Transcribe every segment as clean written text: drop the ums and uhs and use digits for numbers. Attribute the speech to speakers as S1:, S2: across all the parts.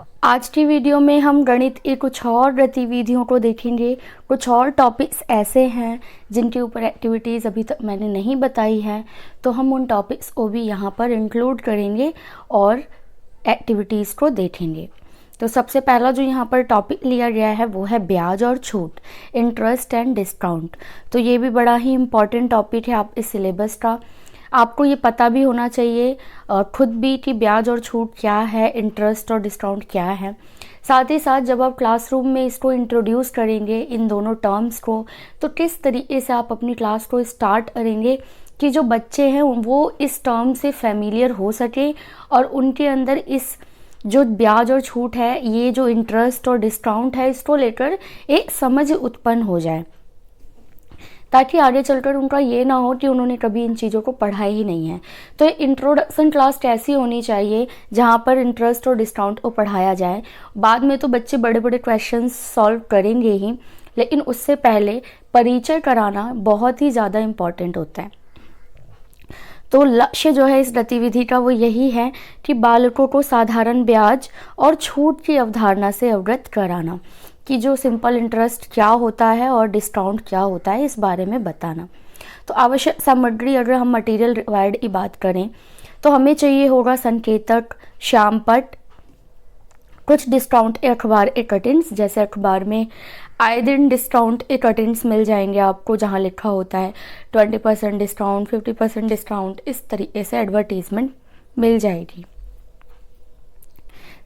S1: आज की वीडियो में हम गणित की कुछ और गतिविधियों को देखेंगे। कुछ और टॉपिक्स ऐसे हैं जिनके ऊपर एक्टिविटीज़ अभी तक मैंने नहीं बताई है, तो हम उन टॉपिक्स को भी यहाँ पर इंक्लूड करेंगे और एक्टिविटीज़ को देखेंगे। तो सबसे पहला जो यहाँ पर टॉपिक लिया गया है वो है ब्याज और छूट, इंटरेस्ट एंड डिस्काउंट। तो ये भी बड़ा ही इम्पॉर्टेंट टॉपिक है आपके सिलेबस का। आपको ये पता भी होना चाहिए खुद भी कि ब्याज और छूट क्या है, इंटरेस्ट और डिस्काउंट क्या है। साथ ही साथ जब आप क्लासरूम में इसको इंट्रोड्यूस करेंगे इन दोनों टर्म्स को, तो किस तरीके से आप अपनी क्लास को स्टार्ट करेंगे कि जो बच्चे हैं वो इस टर्म से फेमिलियर हो सके और उनके अंदर इस जो ब्याज और छूट है, ये जो इंटरेस्ट और डिस्काउंट है, इसको लेकर एक समझ उत्पन्न हो जाए, ताकि आगे चलकर उनका ये ना हो कि उन्होंने कभी इन चीज़ों को पढ़ा ही नहीं है। तो इंट्रोडक्शन क्लास कैसी होनी चाहिए जहाँ पर इंटरेस्ट और डिस्काउंट को पढ़ाया जाए। बाद में तो बच्चे बड़े बड़े क्वेश्चंस सॉल्व करेंगे ही, लेकिन उससे पहले परिचय कराना बहुत ही ज़्यादा इम्पॉर्टेंट होता है। तो लक्ष्य जो है इस गतिविधि का वो यही है कि बालकों को साधारण ब्याज और छूट की अवधारणा से अवगत कराना, कि जो सिंपल इंटरेस्ट क्या होता है और डिस्काउंट क्या होता है इस बारे में बताना। तो आवश्यक सामग्री, अगर हम मटेरियल रिक्वायर्ड की बात करें तो हमें चाहिए होगा संकेतक, श्यामपट्ट, कुछ डिस्काउंट अखबार के कटिंग्स, जैसे अखबार में आए दिन डिस्काउंट के कटिंग्स मिल जाएंगे आपको जहाँ लिखा होता है 20% डिस्काउंट, 50% डिस्काउंट, इस तरीके से एडवर्टीजमेंट मिल जाएगी।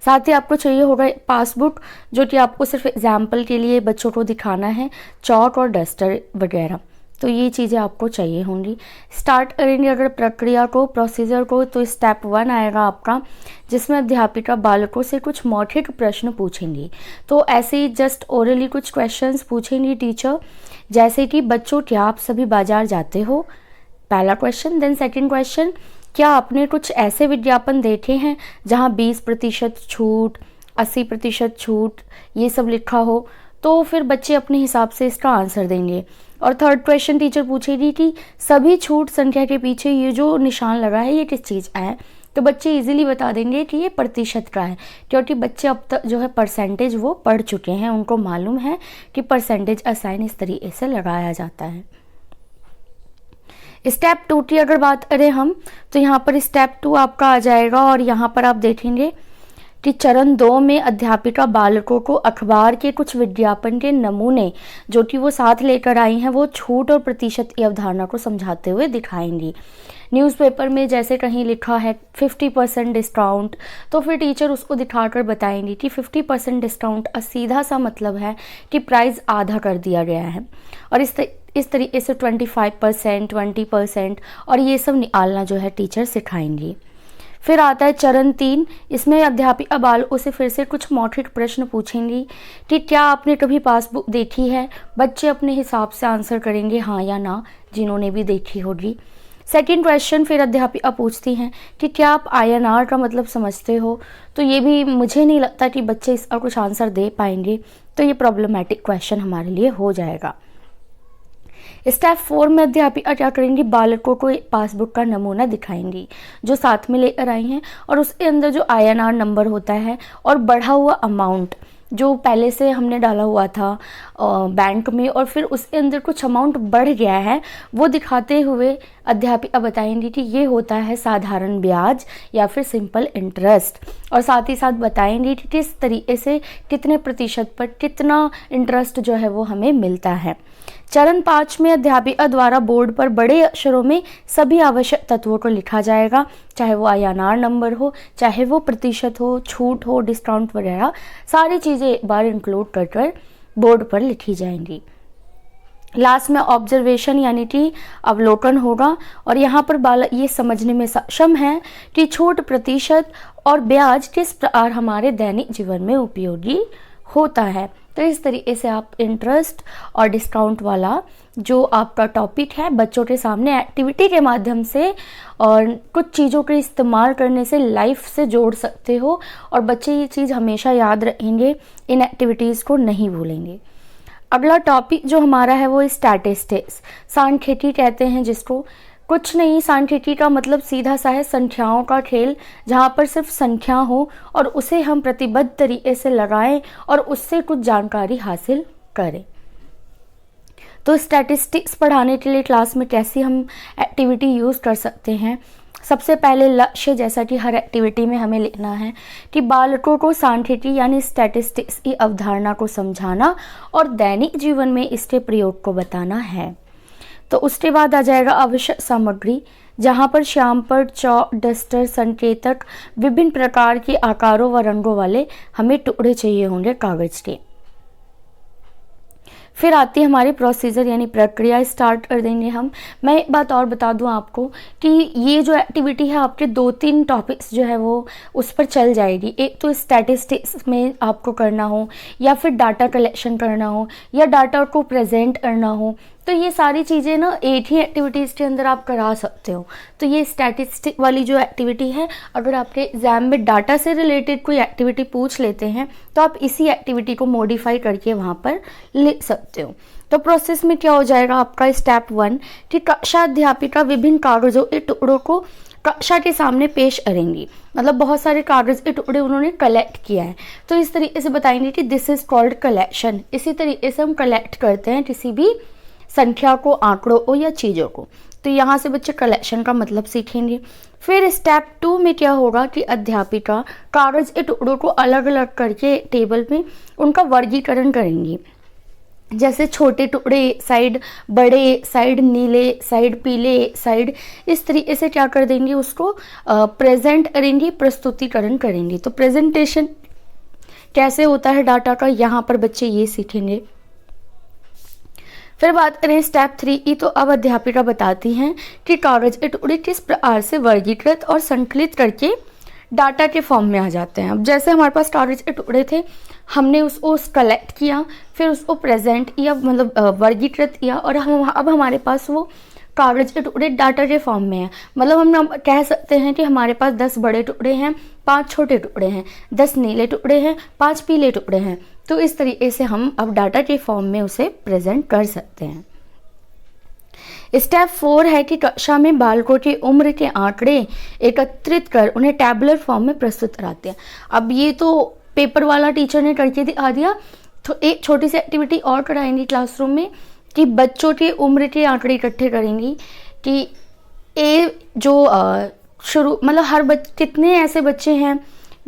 S1: साथ ही आपको चाहिए होगा पासबुक, जो कि आपको सिर्फ एग्जाम्पल के लिए बच्चों को दिखाना है, चौक और डस्टर वगैरह। तो ये चीज़ें आपको चाहिए होंगी। स्टार्ट करेंगे अगर प्रक्रिया को, प्रोसीजर को, तो स्टेप 1 आएगा आपका, जिसमें अध्यापिका बालकों से कुछ मौखिक प्रश्न पूछेंगी। तो ऐसे ही जस्ट ओरली कुछ क्वेश्चंस पूछेंगी टीचर, जैसे कि बच्चों क्या आप सभी बाजार जाते हो, पहला क्वेश्चन। देन सेकेंड क्वेश्चन, क्या आपने कुछ ऐसे विज्ञापन देखे हैं जहां 20% छूट, 80% छूट, ये सब लिखा हो। तो फिर बच्चे अपने हिसाब से इसका आंसर देंगे। और थर्ड क्वेश्चन टीचर पूछेगी कि सभी छूट संख्या के पीछे ये जो निशान लगा है ये किस चीज़ का है। तो बच्चे इजीली बता देंगे कि ये प्रतिशत का है, क्योंकि बच्चे अब तक जो है परसेंटेज वो पढ़ चुके हैं, उनको मालूम है कि परसेंटेज असाइन इस तरीके से लगाया जाता है। स्टेप 2 की अगर बात करें हम, तो यहाँ पर स्टेप 2 आपका आ जाएगा और यहाँ पर आप देखेंगे कि चरण 2 में अध्यापिका बालकों को अखबार के कुछ विज्ञापन के नमूने जो कि वो साथ लेकर आई हैं, वो छूट और प्रतिशत की अवधारणा को समझाते हुए दिखाएंगी। न्यूज़पेपर में जैसे कहीं लिखा है 50% डिस्काउंट, तो फिर टीचर उसको दिखाकर बताएंगी कि 50% डिस्काउंट का सीधा सा मतलब है कि प्राइस आधा कर दिया गया है, और इस तरीके से 25%, 20% और ये सब निकालना जो है टीचर सिखाएंगी। फिर आता है चरण 3, इसमें अध्यापिका बालकों से फिर से कुछ मौखिक प्रश्न पूछेंगी कि क्या आपने कभी पासबुक देखी है। बच्चे अपने हिसाब से आंसर करेंगे हाँ या ना, जिन्होंने भी देखी होगी। सेकेंड क्वेश्चन फिर अध्यापिका पूछती हैं कि क्या आप INR का मतलब समझते हो। तो ये भी मुझे नहीं लगता कि बच्चे इसका कुछ आंसर दे पाएंगे, तो ये प्रॉब्लमेटिक क्वेश्चन हमारे लिए हो जाएगा। स्टेप 4 में अध्यापिका क्या करेंगी, बालकों को पासबुक का नमूना दिखाएंगी जो साथ में लेकर आई हैं, और उसके अंदर जो INR नंबर होता है और बढ़ा हुआ अमाउंट जो पहले से हमने डाला हुआ था बैंक में, और फिर उसके अंदर कुछ अमाउंट बढ़ गया है, वो दिखाते हुए अध्यापिका बताएंगी कि ये होता है साधारण ब्याज या फिर सिंपल इंटरेस्ट, और साथ ही साथ बताएंगी कि किस तरीके से कितने प्रतिशत पर कितना इंटरेस्ट जो है वो हमें मिलता है। चरण 5 में अध्यापिका द्वारा बोर्ड पर बड़े अक्षरों में सभी आवश्यक तत्वों को लिखा जाएगा, चाहे वो INR नंबर हो, चाहे वो प्रतिशत हो, छूट हो, डिस्काउंट वगैरह, सारी चीज़ें एक बार इंक्लूड कर बोर्ड पर लिखी जाएंगी। लास्ट में ऑब्जर्वेशन यानी कि अवलोकन होगा, और यहाँ पर बालक ये समझने में सक्षम है कि छूट, प्रतिशत और ब्याज किस प्रकार हमारे दैनिक जीवन में उपयोगी होता है। तो इस तरीके से आप इंटरेस्ट और डिस्काउंट वाला जो आपका टॉपिक है बच्चों के सामने एक्टिविटी के माध्यम से और कुछ चीज़ों के इस्तेमाल करने से लाइफ से जोड़ सकते हो, और बच्चे ये चीज़ हमेशा याद रखेंगे, इन एक्टिविटीज़ को नहीं भूलेंगे। अगला टॉपिक जो हमारा है वो स्टैटिस्टिक्स, सांख्यिकी कहते हैं जिसको। कुछ नहीं, सांख्यिकी का मतलब सीधा सा है संख्याओं का खेल, जहाँ पर सिर्फ संख्या हो और उसे हम प्रतिबद्ध तरीके से लगाएं और उससे कुछ जानकारी हासिल करें। तो स्टैटिस्टिक्स पढ़ाने के लिए क्लास में कैसी हम एक्टिविटी यूज़ कर सकते हैं। सबसे पहले लक्ष्य, जैसा कि हर एक्टिविटी में हमें लिखना है कि बालकों को सांख्यिकी यानी स्टैटिस्टिक्स की अवधारणा को समझाना और दैनिक जीवन में इसके प्रयोग को बताना है। तो उसके बाद आ जाएगा आवश्यक सामग्री, जहाँ पर श्याम पर चौक, डस्टर, संकेतक, विभिन्न प्रकार के आकारों व रंगों वाले हमें टुकड़े चाहिए होंगे कागज के। फिर आती है हमारी प्रोसीजर यानी प्रक्रिया, स्टार्ट कर देंगे हम। मैं एक बात और बता दूं आपको कि ये जो एक्टिविटी है आपके 2-3 टॉपिक्स जो है वो उस पर चल जाएगी। एक तो स्टैटिस्टिक्स में आपको करना हो, या फिर डाटा कलेक्शन करना हो, या डाटा को प्रेजेंट करना हो, तो ये सारी चीज़ें ना एक ही एक्टिविटीज़ के अंदर आप करा सकते हो। तो ये स्टैटिस्टिक वाली जो एक्टिविटी है, अगर आपके एग्जाम में डाटा से रिलेटेड कोई एक्टिविटी पूछ लेते हैं तो आप इसी एक्टिविटी को मॉडिफाई करके वहाँ पर लिख सकते हो। तो प्रोसेस में क्या हो जाएगा आपका, स्टेप 1 कि कक्षा अध्यापिका विभिन्न कागजों के टुकड़ों को कक्षा के सामने पेश करेंगी। मतलब बहुत सारे कागज के टुकड़े उन्होंने कलेक्ट किया है, तो इस तरीके से बताएंगे कि दिस इज कॉल्ड कलेक्शन। इसी तरीके से हम कलेक्ट करते हैं किसी भी संख्या को, आंकड़ों को या चीज़ों को। तो यहाँ से बच्चे कलेक्शन का मतलब सीखेंगे। फिर स्टेप 2 में क्या होगा कि अध्यापिका कागज के टुकड़ों को अलग अलग करके टेबल में उनका वर्गीकरण करेंगी। जैसे छोटे टुकड़े साइड, बड़े साइड, नीले साइड, पीले साइड, इस तरीके से क्या कर देंगे, उसको प्रेजेंट करेंगी, प्रस्तुतिकरण करेंगी। तो प्रेजेंटेशन कैसे होता है डाटा का, यहाँ पर बच्चे ये सीखेंगे। फिर बात करें स्टेप 3 की, तो अब अध्यापिका बताती हैं कि कागज के टुकड़े किस प्रकार से वर्गीकृत और संकलित करके डाटा के फॉर्म में आ जाते हैं। अब जैसे हमारे पास कागज के टुकड़े थे, हमने उसको कलेक्ट किया, फिर उसको प्रेजेंट किया, मतलब वर्गीकृत किया, और अब हमारे पास वो कागज के टुकड़े डाटा के फॉर्म में है। मतलब हम कह सकते हैं कि हमारे पास 10 बड़े टुकड़े हैं, 5 छोटे टुकड़े हैं, 10 नीले टुकड़े हैं, 5 पीले टुकड़े हैं। तो इस तरीके से हम अब डाटा के फॉर्म में उसे प्रेजेंट कर सकते हैं। स्टेप 4 है कि कक्षा में बालकों की उम्र के आंकड़े एकत्रित कर उन्हें टैबुलर फॉर्म में प्रस्तुत कराते हैं। अब ये तो पेपर वाला टीचर ने करके दिखा दिया, तो एक छोटी सी एक्टिविटी और कराएंगी क्लासरूम में कि बच्चों की उम्र के आंकड़े इकट्ठे करेंगी कि ए जो शुरू, मतलब कितने ऐसे बच्चे हैं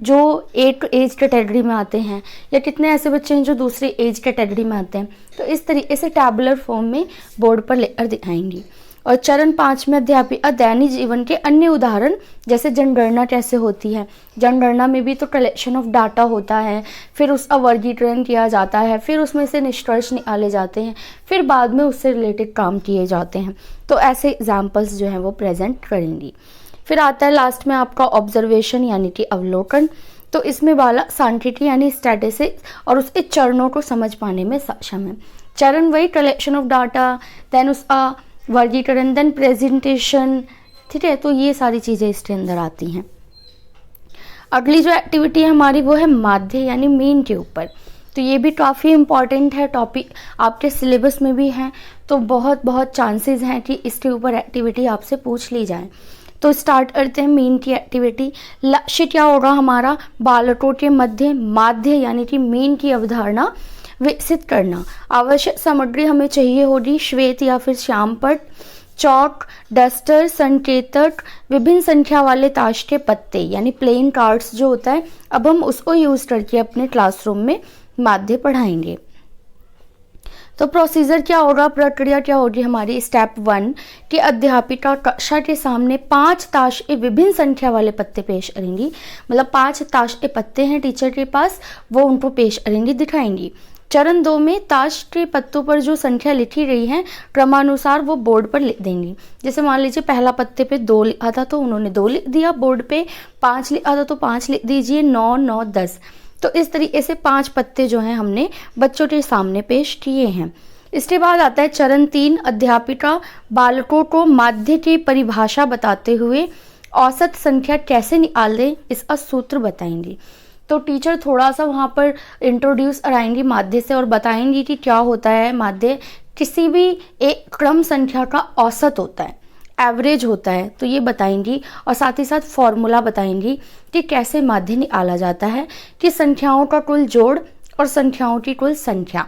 S1: जो एक एज कैटेगरी में आते हैं, या कितने ऐसे बच्चे हैं जो दूसरी एज कैटेगरी में आते हैं। तो इस तरीके से टैबुलर फॉर्म में बोर्ड पर लेकर दिखाएंगी। और चरण 5 में अध्यापिका दैनिक जीवन के अन्य उदाहरण, जैसे जनगणना कैसे होती है, जनगणना में भी तो कलेक्शन ऑफ डाटा होता है, फिर उसका वर्गीकरण किया जाता है, फिर उसमें से निष्कर्ष निकाले जाते हैं, फिर बाद में उससे रिलेटेड काम किए जाते हैं। तो ऐसे एग्जाम्पल्स जो हैं वो प्रेजेंट करेंगी। फिर आता है लास्ट में आपका ऑब्जर्वेशन यानी कि अवलोकन। तो इसमें बालक सांख्यिकी यानी स्टैटिस्टिक्स और उसके चरणों को समझ पाने में सक्षम है। चरण वही कलेक्शन ऑफ डाटा, देन उसका वर्गीकरण, देन प्रेजेंटेशन, ठीक है। तो ये सारी चीज़ें इसके अंदर आती हैं। अगली जो एक्टिविटी है हमारी वो है माध्य यानी मीन के ऊपर। तो ये भी काफ़ी इम्पॉर्टेंट है टॉपिक, आपके सिलेबस में भी है, तो बहुत चांसेस हैं कि इसके ऊपर एक्टिविटी आपसे पूछ ली जाए। तो स्टार्ट करते हैं मीन की एक्टिविटी। लक्ष्य क्या होगा हमारा, बालकों के मध्य माध्य यानी कि मीन की अवधारणा विकसित करना। आवश्यक सामग्री हमें चाहिए होगी श्वेत या फिर श्याम पट, चौक, डस्टर, संकेतक, विभिन्न संख्या वाले ताश के पत्ते यानी प्लेइंग कार्ड्स जो होता है, अब हम उसको यूज़ करके अपने क्लासरूम में माध्य पढ़ाएंगे। तो प्रोसीजर क्या होगा, प्रक्रिया क्या होगी हमारी। स्टेप 1 कि अध्यापिका कक्षा के सामने 5 ताश के विभिन्न संख्या वाले पत्ते पेश करेंगी। मतलब 5 ताश के पत्ते हैं टीचर के पास, वो उनको पेश करेंगी, दिखाएंगी। चरण 2 में ताश के पत्तों पर जो संख्या लिखी गई है क्रमानुसार वो बोर्ड पर लिख देंगी। जैसे मान लीजिए पहला पत्ते पे 2 लिखा था तो उन्होंने 2 लिख दिया, बोर्ड पे 5 लिखा था तो 5 लिख दीजिए, 9, 9, 10। तो इस तरीके से 5 पत्ते जो हैं हमने बच्चों के सामने पेश किए हैं। इसके बाद आता है चरण 3, अध्यापिका बालकों को माध्य की परिभाषा बताते हुए औसत संख्या कैसे निकालें इसका सूत्र बताएंगी। तो टीचर थोड़ा सा वहाँ पर इंट्रोड्यूस कराएंगी माध्य से और बताएंगी कि क्या होता है माध्य। किसी भी एक क्रम संख्या का औसत होता है। एवरेज होता है तो ये बताएंगी, और साथ ही साथ फॉर्मूला बताएंगी कि कैसे माध्य निकाला जाता है, कि संख्याओं का कुल जोड़ और संख्याओं की कुल संख्या,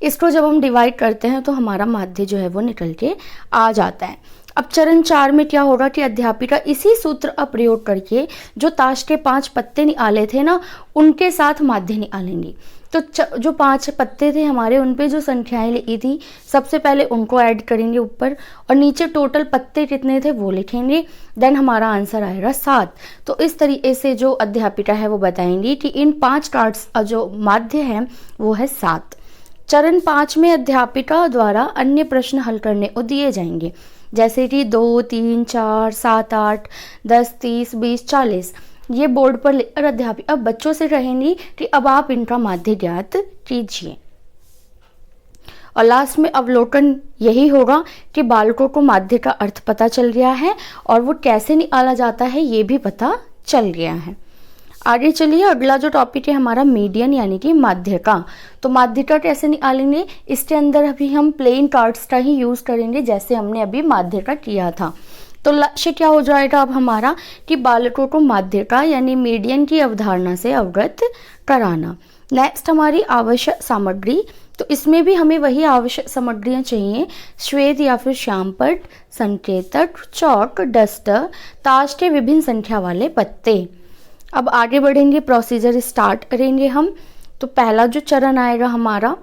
S1: इसको जब हम डिवाइड करते हैं तो हमारा माध्य जो है वो निकल के आ जाता है। अब चरण 4 में क्या होगा कि अध्यापिका इसी सूत्र का प्रयोग करके जो ताश के 5 पत्ते निकाले थे ना, उनके साथ माध्य निकालेंगी। तो जो 5 पत्ते थे हमारे, उन पे जो संख्याएं लिखी थी, सबसे पहले उनको ऐड करेंगे ऊपर, और नीचे टोटल पत्ते कितने थे वो लिखेंगे। देन हमारा आंसर आएगा 7। तो इस तरीके से जो अध्यापिका है वो बताएंगी कि इन 5 कार्ड्स का जो माध्य है वो है 7। चरण 5 में अध्यापिका द्वारा अन्य प्रश्न हल करने को दिए जाएंगे, जैसे कि 2, 3, 4, 7, 8, 10, 30, 20, 40। ये बोर्ड पर लिखकर अध्यापिका बच्चों से कहेंगी कि अब आप इनका माध्य ज्ञात कीजिए। और लास्ट में अवलोकन यही होगा कि बालकों को माध्य का अर्थ पता चल गया है और वो कैसे निकाला जाता है ये भी पता चल गया है। आगे चलिए, अगला जो टॉपिक है हमारा मीडियन यानी कि माध्य का। तो माध्य का कैसे निकालेंगे, इसके अंदर अभी हम प्लेन कार्ड्स का ही यूज करेंगे जैसे हमने अभी माध्य का किया था। तो लक्ष्य क्या हो जाएगा अब हमारा कि बालकों को माध्य का यानी मीडियन की अवधारणा से अवगत कराना। नेक्स्ट हमारी आवश्यक सामग्री, तो इसमें भी हमें वही आवश्यक सामग्रियां चाहिए, श्वेत या फिर श्यामपट्ट, संकेतक, चौक, डस्टर, ताश के विभिन्न संख्या वाले पत्ते। अब आगे बढ़ेंगे, प्रोसीजर स्टार्ट करेंगे हम। तो पहला जो चरण आएगा हमारा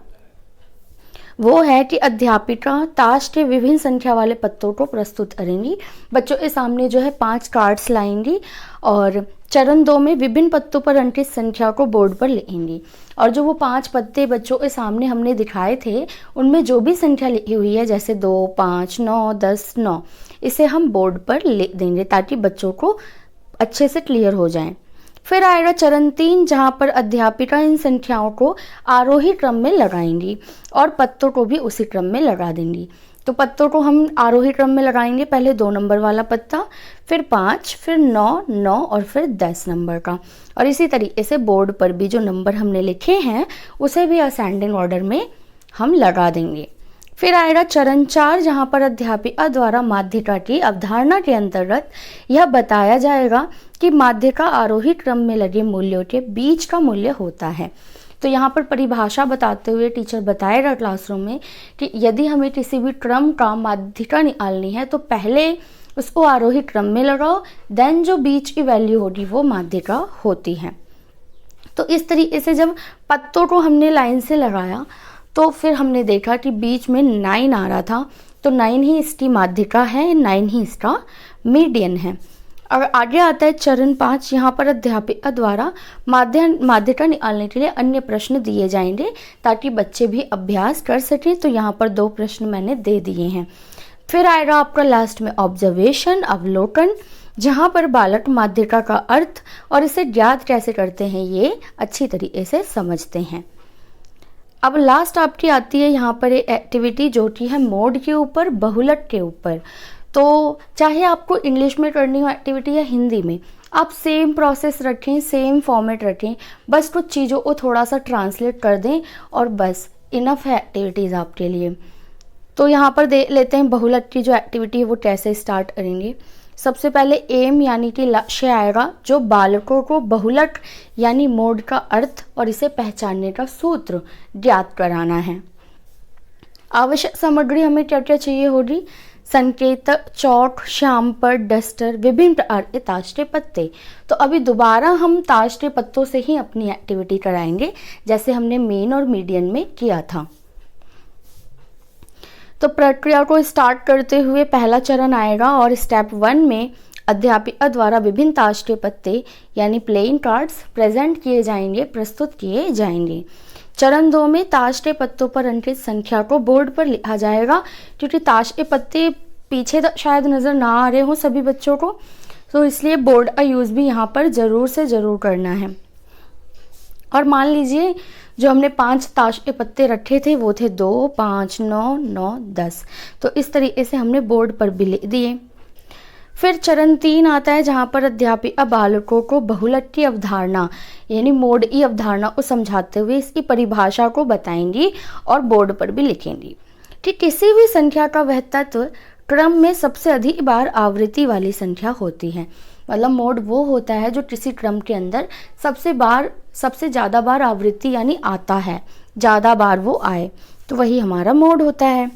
S1: वो है कि अध्यापिका ताश के विभिन्न संख्या वाले पत्तों को प्रस्तुत करेंगी। बच्चों के सामने जो है 5 कार्ड्स लाएंगी और चरण 2 में विभिन्न पत्तों पर अंकित संख्या को बोर्ड पर लिखेंगी। और जो वो 5 पत्ते बच्चों के सामने हमने दिखाए थे उनमें जो भी संख्या लिखी हुई है, जैसे 2, 5, 9, 10, 9, इसे हम बोर्ड पर लिख देंगे ताकि बच्चों को अच्छे से क्लियर हो जाए। फिर आएगा चरण 3, जहाँ पर अध्यापिका इन संख्याओं को आरोही क्रम में लगाएंगी और पत्तों को भी उसी क्रम में लगा देंगी। तो पत्तों को हम आरोही क्रम में लगाएंगे, पहले 2 नंबर वाला पत्ता, फिर 5, फिर 9, 9 और फिर 10 नंबर का। और इसी तरीके से बोर्ड पर भी जो नंबर हमने लिखे हैं उसे भी असेंडिंग ऑर्डर में हम लगा देंगे। फिर आएगा चरण 4, जहाँ पर अध्यापिका द्वारा माध्यिका की अवधारणा के अंतर्गत यह बताया जाएगा कि माध्यिका आरोही क्रम में लगे मूल्यों के बीच का मूल्य होता है। तो यहाँ पर परिभाषा बताते हुए टीचर बताएगा क्लासरूम में कि यदि हमें किसी भी क्रम का माध्यिका निकालनी है तो पहले उसको आरोही क्रम में लगाओ, देन जो बीच की वैल्यू होगी वो माध्यिका होती है। तो इस तरीके से जब पत्तों को हमने लाइन से लगाया तो फिर हमने देखा कि बीच में 9 आ रहा था, तो 9 ही इसकी माध्यिका है, 9 ही इसका मीडियन है। और आगे आता है चरण 5, यहाँ पर अध्यापिका द्वारा माध्यिका निकालने के लिए अन्य प्रश्न दिए जाएंगे ताकि बच्चे भी अभ्यास कर सकें। तो यहाँ पर 2 प्रश्न मैंने दे दिए हैं। फिर आएगा आपका लास्ट में ऑब्जर्वेशन, अवलोकन, जहाँ पर बालक माध्यिका का अर्थ और इसे ज्ञात कैसे करते हैं ये अच्छी तरीके से समझते हैं। अब लास्ट आपकी आती है यहाँ पर एक एक्टिविटी जो कि है मोड के ऊपर, बहुलक के ऊपर। तो चाहे आपको इंग्लिश में करनी हो एक्टिविटी या हिंदी में, आप सेम प्रोसेस रखें, सेम फॉर्मेट रखें, बस कुछ चीज़ों को थोड़ा सा ट्रांसलेट कर दें और बस इनफ है एक्टिविटीज़ आपके लिए। तो यहाँ पर देख लेते हैं बहुलक की जो एक्टिविटी है वो कैसे स्टार्ट करेंगे। सबसे पहले एम यानी कि लक्ष्य आएगा, जो बालकों को बहुलक यानी मोड का अर्थ और इसे पहचानने का सूत्र ज्ञात कराना है। आवश्यक सामग्री हमें क्या क्या चाहिए होगी, संकेतक, चौक, श्यामपट्ट, डस्टर, विभिन्न प्रकार के ताश के पत्ते। तो अभी दोबारा हम ताश के पत्तों से ही अपनी एक्टिविटी कराएंगे जैसे हमने मेन और मीडियन में किया था। तो प्रक्रिया को स्टार्ट करते हुए पहला चरण आएगा और स्टेप 1 में अध्यापिका द्वारा विभिन्न ताश के पत्ते यानी प्लेइंग कार्ड्स प्रेजेंट किए जाएंगे, प्रस्तुत किए जाएंगे। चरण 2 में ताश के पत्तों पर अंकित संख्या को बोर्ड पर लिखा जाएगा, क्योंकि ताश के पत्ते पीछे शायद नज़र ना आ रहे हो सभी बच्चों को, तो इसलिए बोर्ड का यूज़ भी यहाँ पर ज़रूर से ज़रूर करना है। और मान लीजिए जो हमने 5 ताश के पत्ते रखे थे वो थे 2, 5, 9, 9, 10। तो इस तरीके से हमने बोर्ड पर भी लिख दिए। फिर चरण 3 आता है जहाँ पर अध्यापिका बालकों को बहुलक की अवधारणा यानी मोड की अवधारणा को समझाते हुए इसकी परिभाषा को बताएंगी और बोर्ड पर भी लिखेंगी कि किसी भी संख्या का वह तत्व क्रम में सबसे अधिक बार आवृत्ति वाली संख्या होती है। मतलब मोड वो होता है जो किसी क्रम के अंदर सबसे ज़्यादा बार आवृत्ति यानी आता है, ज़्यादा बार वो आए, तो वही हमारा मोड होता है।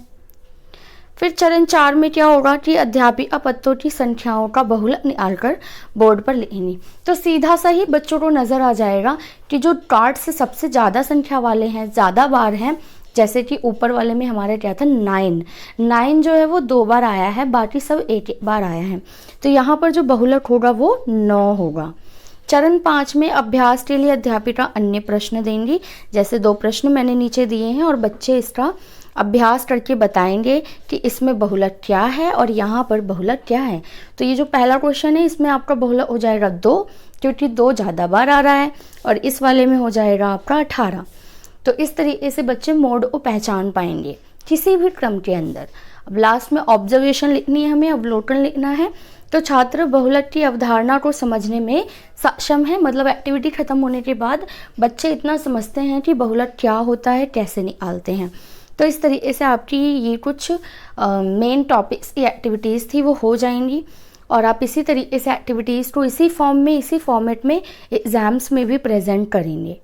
S1: फिर चरण 4 में क्या होगा कि अध्यापिका पत्तों की संख्याओं का बहुलक निकालकर बोर्ड पर लिखेंगे। तो सीधा सा ही बच्चों को नज़र आ जाएगा कि जो कार्ड से सबसे ज़्यादा संख्या वाले हैं, ज़्यादा बार हैं, जैसे कि ऊपर वाले में हमारे क्या था 9 जो है वो 2 बार आया है, बाकी सब एक बार आया है। तो यहाँ पर जो बहुलक होगा वो 9 होगा। चरण 5 में अभ्यास के लिए अध्यापिका अन्य प्रश्न देंगी। जैसे 2 प्रश्न मैंने नीचे दिए हैं और बच्चे इसका अभ्यास करके बताएंगे कि इसमें बहुलक क्या है और यहाँ पर बहुलक क्या है। तो ये जो पहला क्वेश्चन है इसमें आपका बहुलक हो जाएगा 2, क्योंकि 2 ज़्यादा बार आ रहा है, और इस वाले में हो जाएगा आपका 18। तो इस तरीके से बच्चे मोड को पहचान पाएंगे किसी भी क्रम के अंदर। अब लास्ट में ऑब्जर्वेशन लिखनी है, हमें अवलोकन लिखना है। तो छात्र बहुलक की अवधारणा को समझने में सक्षम है। मतलब एक्टिविटी खत्म होने के बाद बच्चे इतना समझते हैं कि बहुलक क्या होता है, कैसे निकालते हैं। तो इस तरीके से आपकी ये कुछ मेन टॉपिक्स की एक्टिविटीज़ थी वो हो जाएंगी, और आप इसी तरीके से एक्टिविटीज़ को इसी फॉर्म में, इसी फॉर्मेट में एग्ज़ाम्स में भी प्रेजेंट करेंगे।